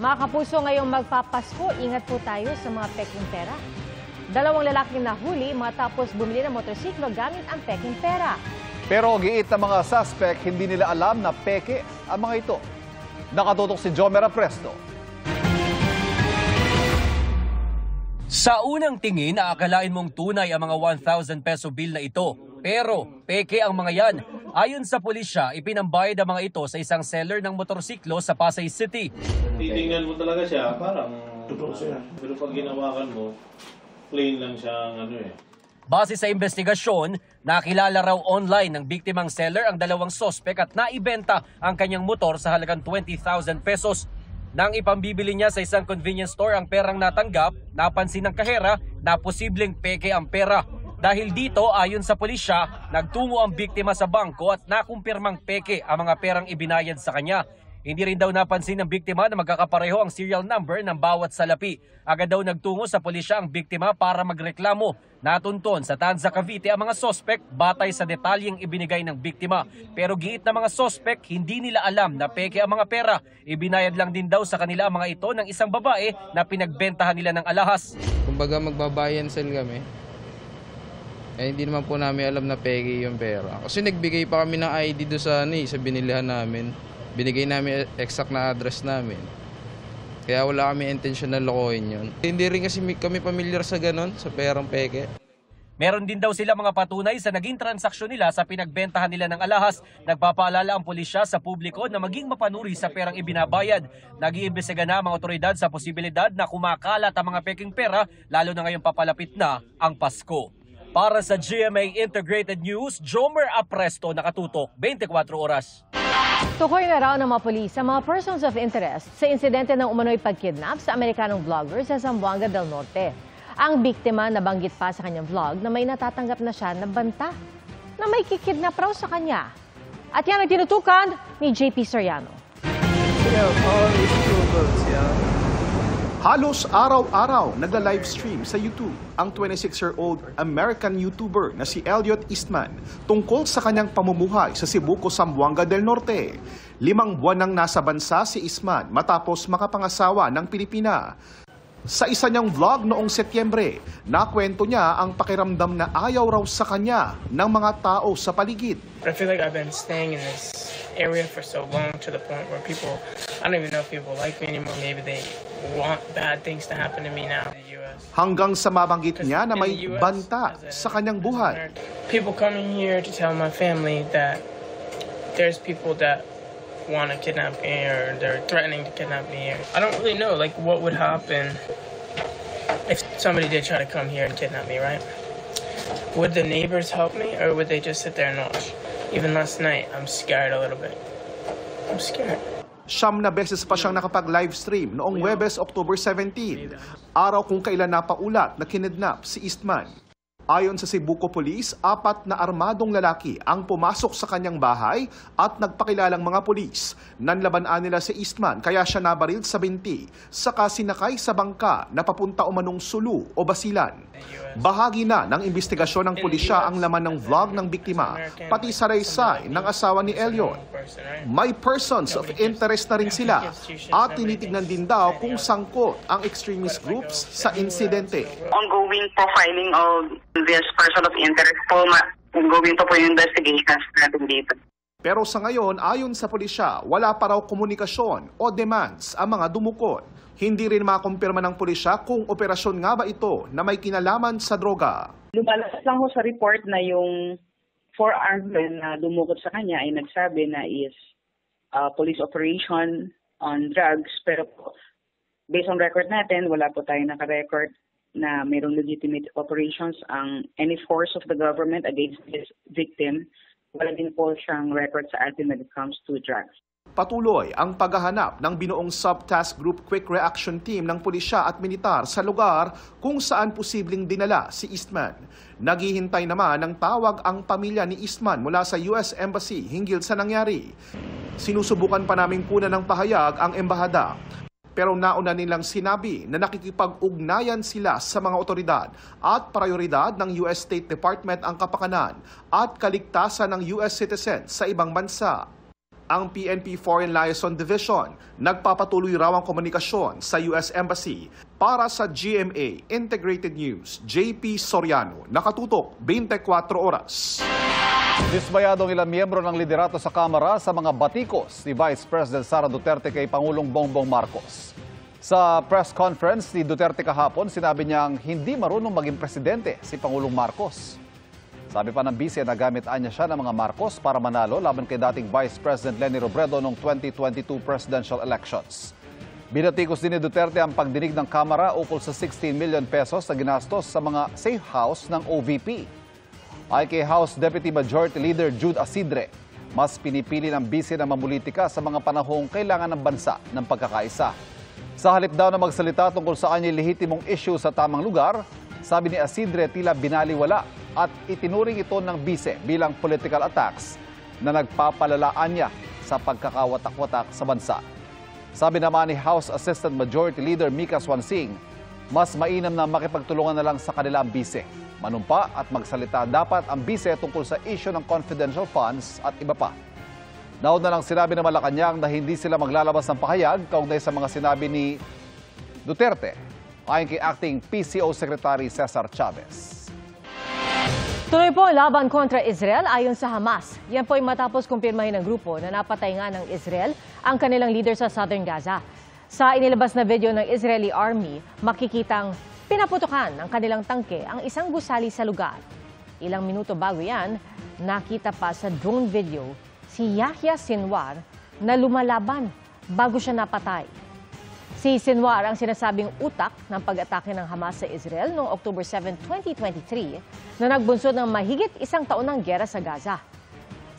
Mga kapuso, ngayong magpapasko, ingat po tayo sa mga peking pera. Dalawang lalaking nahuli matapos bumili ng motorsiklo gamit ang peking pera. Pero giit na mga suspect, hindi nila alam na peke ang mga ito. Nakatutok si Jomera Presto. Sa unang tingin, aakalain mong tunay ang mga 1,000 peso bill na ito. Pero peke ang mga yan. Ayon sa pulisya, ipinambayad ang mga ito sa isang seller ng motorsiklo sa Pasay City. Titingnan mo talaga siya, parang totoo siya. Pero pag ginawakan mo, plain lang siyang Base sa investigasyon, nakilala raw online ng biktimang seller ang dalawang sospek at naibenta ang kanyang motor sa halagang 20,000 pesos. Nang ipambibili niya sa isang convenience store ang perang natanggap, napansin ng kahera na posibleng peke ang pera. Dahil dito, ayon sa pulisya, nagtungo ang biktima sa bangko at nakumpirmang peke ang mga perang ibinayad sa kanya. Hindi rin daw napansin ng biktima na magkakapareho ang serial number ng bawat salapi. Agad daw nagtungo sa pulisya ang biktima para magreklamo. Natunton sa Tanza, Cavite ang mga sospek batay sa detalyeng ibinigay ng biktima. Pero giit na mga sospek, hindi nila alam na peke ang mga pera. Ibinayad lang din daw sa kanila ang mga ito ng isang babae na pinagbentahan nila ng alahas. Kumbaga magbabayan sell kami. Hindi naman po namin alam na peke yung pera. Kasi nagbigay pa kami ng ID doon sa binilihan namin. Binigay namin exact na address namin. Kaya wala kami intention na lokohin yun. Hindi rin kasi kami familiar sa ganon, sa perang peke. Meron din daw sila mga patunay sa naging transaksyon nila sa pinagbentahan nila ng alahas. Nagpapaalala ang pulisya sa publiko na maging mapanuri sa perang ibinabayad. Nag-iimbestiga na ang mga otoridad sa posibilidad na kumakalat ang mga peking pera, lalo na ngayong papalapit na ang Pasko. Para sa GMA Integrated News, Jomer Apresto, nakatutok 24 oras. Tukoy na raw ng mga pulis sa mga persons of interest sa insidente ng umano'y pagkidnap sa Amerikanong vlogger sa Zamboanga del Norte. Ang biktima nabanggit pa sa kanyang vlog na may natatanggap na siya na banta na may kikidnap raw sa kanya. At yan ang tinutukan ni JP Soriano. Halos araw-araw nagla-livestream sa YouTube ang 26-year-old American YouTuber na si Elliot Eastman tungkol sa kanyang pamumuhay sa Cebu, Zamboanga del Norte. 5 buwan nang nasa bansa si Eastman matapos makapangasawa ng Pilipina. Sa isa niyang vlog noong Setyembre, nakwento niya ang pakiramdam na ayaw raw sa kanya ng mga tao sa paligid. I feel like I've been staying in this area for so long to the point where people, I don't even know if people like me anymore. Maybe they want bad things to happen to me now in the US. Hanggang sa mabanggit niya na may banta sa kanyang buhay. People coming here to tell my family that there's people that want to kidnap me or they're threatening to kidnap me. I don't really know like what would happen if somebody did try to come here and kidnap me, right? Would the neighbors help me or would they just sit there and watch? Even last night, I'm scared a little bit. I'm scared. 9 na beses pa siyang nakapag-livestream noong Huwebes, October 17, araw kung kailan napaulat na kinidnap si Eastman. Ayon sa Cebuco Police, 4 na armadong lalaki ang pumasok sa kanyang bahay at nagpakilalang mga pulis. Nanlabanaan nila si Eastman kaya siya nabaril sa binti, saka sinakay sa bangka na papunta umanong Sulu o Basilan. Bahagi na ng investigasyon ng pulisya ang laman ng vlog ng biktima, pati saraysay ng asawa ni Elliot. May persons of interest na rin sila at tinitignan din daw kung sangkot ang extremist groups sa insidente. Ongoing profiling of this person of interest po, ongoing po yung investigations natin dito. Pero sa ngayon, ayon sa pulisya, wala pa raw komunikasyon o demands ang mga dumukot. Hindi rin makumpirma ng pulisya kung operasyon nga ba ito na may kinalaman sa droga. Lumalabas lang ho sa report na yung 4 armed men na dumukot sa kanya ay nagsabi na is police operation on drugs. Pero based on record natin, wala po tayo naka-record na mayroong legitimate operations ang any force of the government against this victim. Wala din po siyang record sa atin when it comes to drugs. Patuloy ang paghahanap ng binuong Subtask Group Quick Reaction Team ng pulisya at militar sa lugar kung saan posibleng dinala si Eastman. Naghihintay naman ng tawag ang pamilya ni Eastman mula sa US Embassy hinggil sa nangyari. Sinusubukan pa naming kunan ng pahayag ang embahada. Pero nauna nilang sinabi na nakikipag-ugnayan sila sa mga otoridad at prioridad ng US State Department ang kapakanan at kaligtasan ng US citizens sa ibang bansa. Ang PNP Foreign Liaison Division nagpapatuloy raw ang komunikasyon sa US Embassy. Para sa GMA Integrated News, JP Soriano, nakatutok 24 oras. Dismayadong ilang miyembro ng liderato sa Kamara sa mga batikos ni Vice President Sara Duterte kay Pangulong Bongbong Marcos. Sa press conference ni Duterte kahapon, sinabi niyang hindi marunong maging presidente si Pangulong Marcos. Sabi pa ng bise na gamit niya siya ng mga Marcos para manalo laban kay dating Vice President Leni Robredo noong 2022 presidential elections. Binatikos din ni Duterte ang pagdinig ng Kamara ukol sa 16 million pesos na ginastos sa mga safe house ng OVP. Ay kay House Deputy Majority Leader Jude Asidre, mas pinipili ng bise na mamulitika sa mga panahong kailangan ng bansa ng pagkakaisa. Sa halip daw na magsalita tungkol sa kanyang lehitimong issue sa tamang lugar, sabi ni Asidre tila binaliwala at itinuring ito ng bise bilang political attacks na nagpapalalaan niya sa pagkakawatak-watak sa bansa. Sabi naman ni House Assistant Majority Leader Mika Swansing, mas mainam na makipagtulungan na lang sa kanila ang bise. Manumpa at magsalita dapat ang bise tungkol sa issue ng confidential funds at iba pa. Nauna lang sinabi ng Malacanang na hindi sila maglalabas ng pahayag kaugnay sa mga sinabi ni Duterte ayon kay Acting PCO Secretary Cesar Chavez. Tuloy po ang laban kontra Israel ayon sa Hamas. Yan po ay matapos kumpirmahin ng grupo na napatay nga ng Israel ang kanilang leader sa Southern Gaza. Sa inilabas na video ng Israeli Army, makikitang pinaputukan ng kanilang tangke ang isang gusali sa lugar. Ilang minuto bago yan, nakita pa sa drone video si Yahya Sinwar na lumalaban bago siya napatay. Si Sinwar ang sinasabing utak ng pag-atake ng Hamas sa Israel noong October 7, 2023 na nagbunsod ng mahigit isang taon ng gera sa Gaza.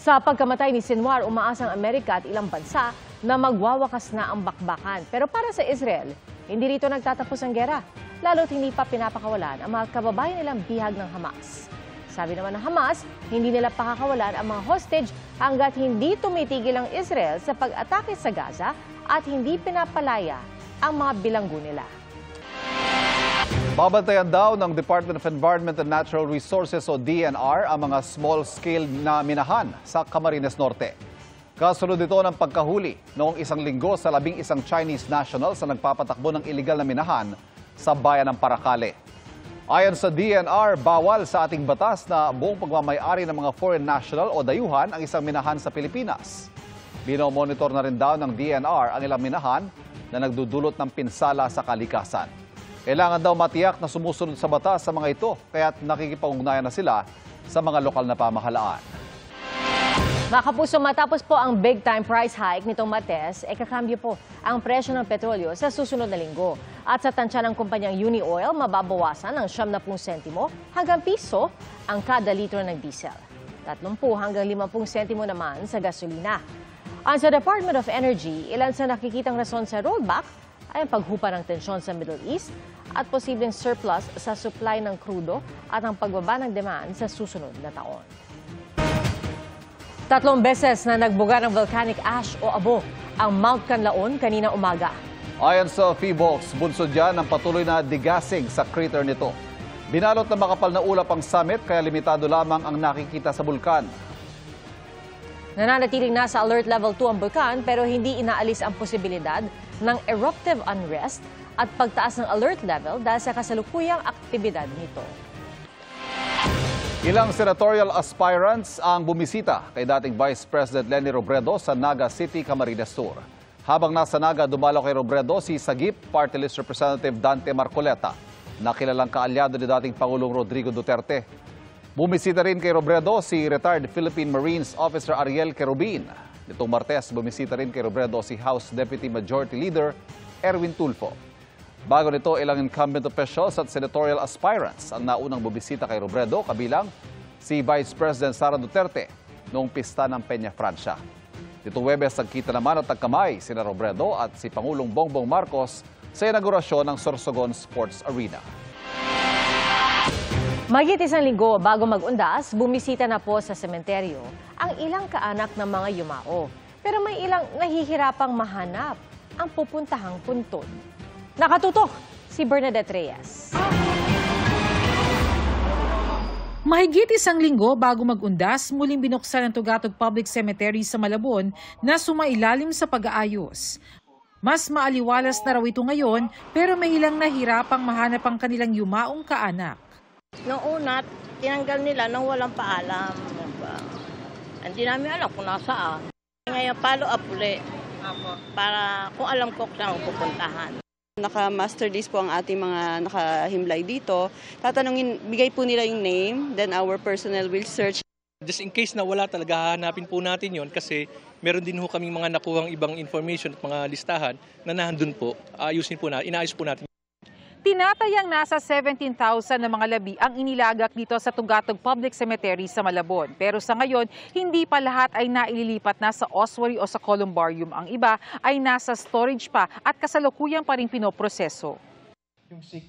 Sa pagkamatay ni Sinwar, umaasa ang Amerika at ilang bansa na magwawakas na ang bakbakan. Pero para sa Israel, hindi rito nagtatapos ang gera, lalo't hindi pa pinapakawalan ang mga kababayan nilang bihag ng Hamas. Sabi naman ng Hamas, hindi nila pakakawalan ang mga hostage hanggat hindi tumitigil ang Israel sa pag-atake sa Gaza at hindi pinapalaya ang mga bilanggo nila. Babantayan daw ng Department of Environment and Natural Resources o DNR ang mga small-scale na minahan sa Camarines Norte. Kasunod ito ng pagkahuli noong isang linggo sa 11 Chinese nationals na nagpapatakbo ng iligal na minahan sa bayan ng Paracale. Ayon sa DNR, bawal sa ating batas na buong pagmamay-ari ng mga foreign national o dayuhan ang isang minahan sa Pilipinas. Binomonitor na rin daw ng DNR ang ilang minahan na nagdudulot ng pinsala sa kalikasan. Kailangan daw matiyak na sumusunod sa batas sa mga ito, kaya't nakikipag-ugnayan na sila sa mga lokal na pamahalaan. Mga kapuso, matapos po ang big-time price hike nitong Martes, kakambyo po ang presyo ng petrolyo sa susunod na linggo. At sa tansya ng kumpanyang Unioil, mababawasan ng 70 sentimo hanggang piso ang kada litro ng diesel. 30 hanggang 50 sentimo naman sa gasolina. Ang sa Department of Energy, ilan sa nakikitang rason sa rollback ay ang paghupa ng tensyon sa Middle East at posibleng surplus sa supply ng krudo at ang pagbaba ng demand sa susunod na taon. 3 beses na nagbuga ng volcanic ash o abo ang Mount Canlaon kanina umaga. Ayon sa PHIVOLCS, bunsod yan ang patuloy na degassing sa crater nito. Binalot na makapal na ulap ang summit kaya limitado lamang ang nakikita sa bulkan. Nananatiling nasa alert level 2 ang bulkan pero hindi inaalis ang posibilidad ng eruptive unrest at pagtaas ng alert level dahil sa kasalukuyang aktibidad nito. Ilang senatorial aspirants ang bumisita kay dating Vice President Leni Robredo sa Naga City, Camarines Sur. Habang nasa Naga, dumalo kay Robredo si Sagip Party List Representative Dante Marcoleta, na kilalang kaalyado ni dating Pangulong Rodrigo Duterte. Bumisita rin kay Robredo si retired Philippine Marines Officer Ariel Querubin. Nitong Martes, bumisita rin kay Robredo si House Deputy Majority Leader Erwin Tulfo. Bago nito, ilang incumbent officials at senatorial aspirants ang naunang bumisita kay Robredo, kabilang si Vice President Sara Duterte noong pista ng Peña Francia. Nitong Huwebes, nagkita naman at nagkamay sina Robredo at si Pangulong Bongbong Marcos sa inaugurasyon ng Sorsogon Sports Arena. Mahigit isang linggo bago mag-undas, bumisita na po sa sementeryo ang ilang kaanak ng mga yumao. Pero may ilang nahihirapang mahanap ang pupuntahang puntod. Nakatutok si Bernadette Reyes. Mahigit isang linggo bago mag-undas, muling binuksan ang Tugatog Public Cemetery sa Malabon na sumailalim sa pag-aayos. Mas maaliwalas na raw ito ngayon pero may ilang nahirapang mahanap ang kanilang yumaong kaanak. Noong una, tinanggal nila nang walang paalam. Hindi namin alam kung nasaan. Ngayon, follow up ulit para kung alam ko saan pupuntahan. Naka-master list po ang ating mga nakahimlay dito. Tatanungin, bigay po nila yung name, then our personnel will search. Just in case na wala talaga, hahanapin po natin yon kasi meron din ho kaming mga nakuhang ibang information at mga listahan na nandun po. Inaayos po natin. Tinatayang nasa 17,000 na mga labi ang inilagak dito sa Tugatog Public Cemetery sa Malabon. Pero sa ngayon, hindi pa lahat ay naililipat na sa ossuary o sa columbarium. Ang iba ay nasa storage pa at kasalukuyan pa rin pinoproseso.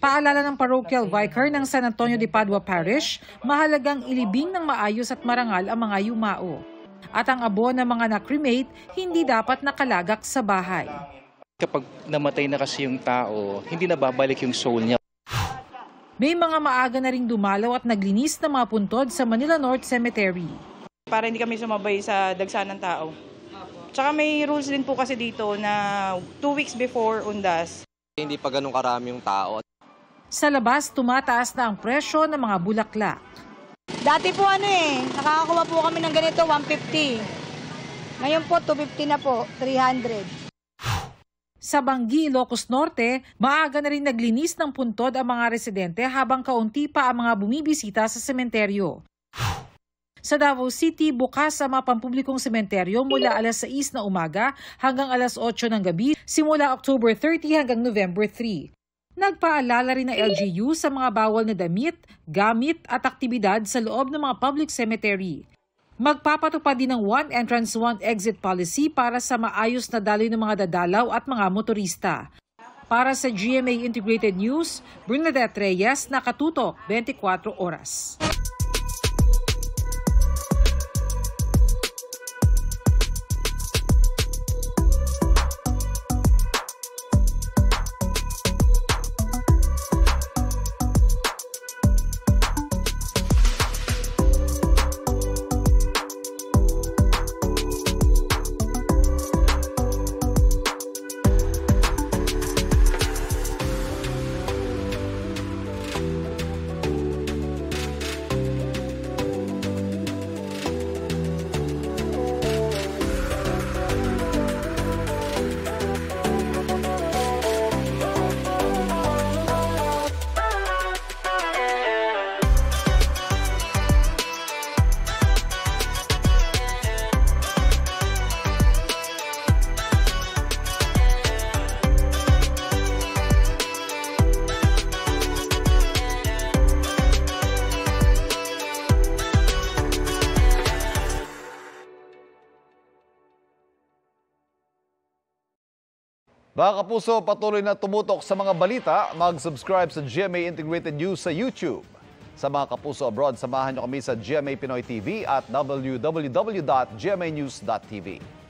Paalala ng parochial vicar ng San Antonio de Padua Parish, mahalagang ilibing ng maayos at marangal ang mga yumao. At ang abo ng mga na-cremate, hindi dapat nakalagak sa bahay. Kapag namatay na kasi yung tao, hindi na babalik yung soul niya. May mga maaga na ring dumalaw at naglinis ng mga puntod sa Manila North Cemetery. Para hindi kami sumabay sa dagsa ng tao. Tsaka may rules din po kasi dito na 2 weeks before undas. Hindi pa ganun karami yung tao. Sa labas, tumataas na ang presyo ng mga bulaklak. Dati po nakakakuha po kami ng ganito, 150. Ngayon po, 250 na po, 300. Sa Banggi, Ilocos Norte, maaga na rin naglinis ng puntod ang mga residente habang kaunti pa ang mga bumibisita sa sementeryo. Sa Davao City, bukas ang mga pampublikong sementeryo mula alas 6 na umaga hanggang alas 8 ng gabi, simula October 30 hanggang November 3. Nagpaalala rin ng LGU sa mga bawal na damit, gamit at aktibidad sa loob ng mga public cemetery. Magpapatupad din ng one entrance, one exit policy para sa maayos na daloy ng mga dadalaw at mga motorista. Para sa GMA Integrated News, Bernadette Reyes, Nakatuto, 24 Oras. Mga kapuso, patuloy na tumutok sa mga balita. Mag-subscribe sa GMA Integrated News sa YouTube. Sa mga kapuso abroad, samahan niyo kami sa GMA Pinoy TV at www.gmanews.tv.